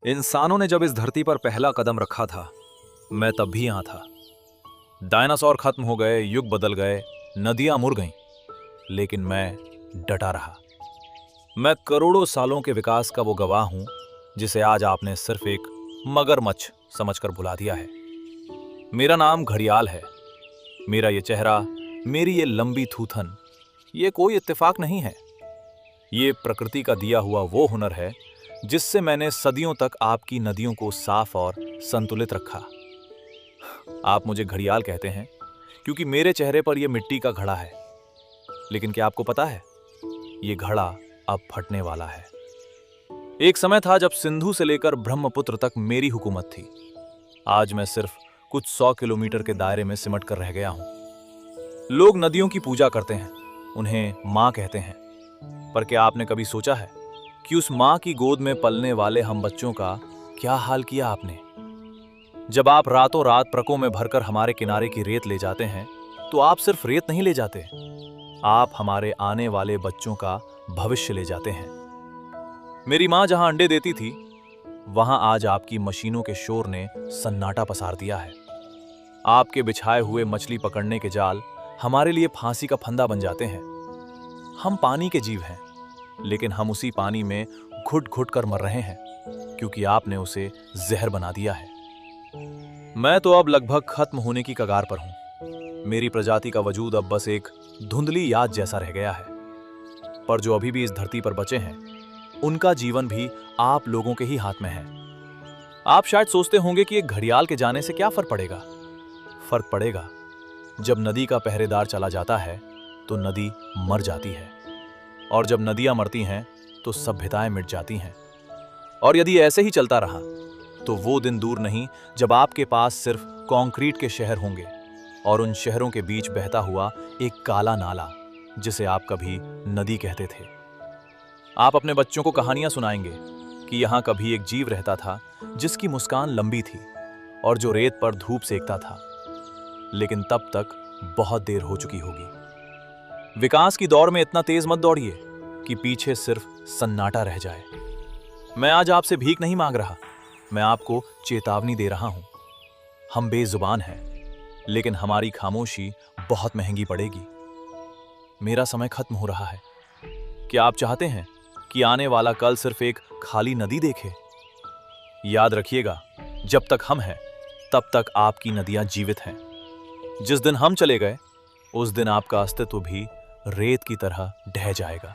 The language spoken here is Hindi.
इंसानों ने जब इस धरती पर पहला कदम रखा था, मैं तब भी यहां था। डायनासोर खत्म हो गए, युग बदल गए, नदियां मुड़ गईं, लेकिन मैं डटा रहा। मैं करोड़ों सालों के विकास का वो गवाह हूं जिसे आज आपने सिर्फ एक मगरमच्छ समझकर भुला दिया है। मेरा नाम घड़ियाल है। मेरा ये चेहरा, मेरी ये लंबी थूथन, ये कोई इत्तेफाक नहीं है। ये प्रकृति का दिया हुआ वो हुनर है जिससे मैंने सदियों तक आपकी नदियों को साफ और संतुलित रखा। आप मुझे घड़ियाल कहते हैं क्योंकि मेरे चेहरे पर यह मिट्टी का घड़ा है। लेकिन क्या आपको पता है, ये घड़ा अब फटने वाला है। एक समय था जब सिंधु से लेकर ब्रह्मपुत्र तक मेरी हुकूमत थी। आज मैं सिर्फ कुछ 100 किलोमीटर के दायरे में सिमट कर रह गया हूं। लोग नदियों की पूजा करते हैं, उन्हें मां कहते हैं। पर क्या आपने कभी सोचा है कि उस मां की गोद में पलने वाले हम बच्चों का क्या हाल किया आपने? जब आप रातों रात ट्रकों में भरकर हमारे किनारे की रेत ले जाते हैं, तो आप सिर्फ रेत नहीं ले जाते, आप हमारे आने वाले बच्चों का भविष्य ले जाते हैं। मेरी मां जहां अंडे देती थी, वहां आज आपकी मशीनों के शोर ने सन्नाटा पसार दिया है। आपके बिछाए हुए मछली पकड़ने के जाल हमारे लिए फांसी का फंदा बन जाते हैं। हम पानी के जीव हैं, लेकिन हम उसी पानी में घुट घुट कर मर रहे हैं क्योंकि आपने उसे जहर बना दिया है। मैं तो अब लगभग खत्म होने की कगार पर हूं। मेरी प्रजाति का वजूद अब बस एक धुंधली याद जैसा रह गया है। पर जो अभी भी इस धरती पर बचे हैं, उनका जीवन भी आप लोगों के ही हाथ में है। आप शायद सोचते होंगे कि एक घड़ियाल के जाने से क्या फर्क पड़ेगा। फर्क पड़ेगा, जब नदी का पहरेदार चला जाता है तो नदी मर जाती है, और जब नदियां मरती हैं तो सभ्यताएं मिट जाती हैं। और यदि ऐसे ही चलता रहा तो वो दिन दूर नहीं जब आपके पास सिर्फ कंक्रीट के शहर होंगे, और उन शहरों के बीच बहता हुआ एक काला नाला जिसे आप कभी नदी कहते थे। आप अपने बच्चों को कहानियां सुनाएंगे कि यहां कभी एक जीव रहता था जिसकी मुस्कान लंबी थी और जो रेत पर धूप सेकता था। लेकिन तब तक बहुत देर हो चुकी होगी। विकास की दौड़ में इतना तेज मत दौड़िए कि पीछे सिर्फ सन्नाटा रह जाए। मैं आज आपसे भीख नहीं मांग रहा, मैं आपको चेतावनी दे रहा हूं। हम बेजुबान हैं, लेकिन हमारी खामोशी बहुत महंगी पड़ेगी। मेरा समय खत्म हो रहा है। क्या आप चाहते हैं कि आने वाला कल सिर्फ एक खाली नदी देखे? याद रखिएगा, जब तक हम हैं, तब तक आपकी नदियां जीवित हैं। जिस दिन हम चले गए, उस दिन आपका अस्तित्व भी रेत की तरह ढह जाएगा।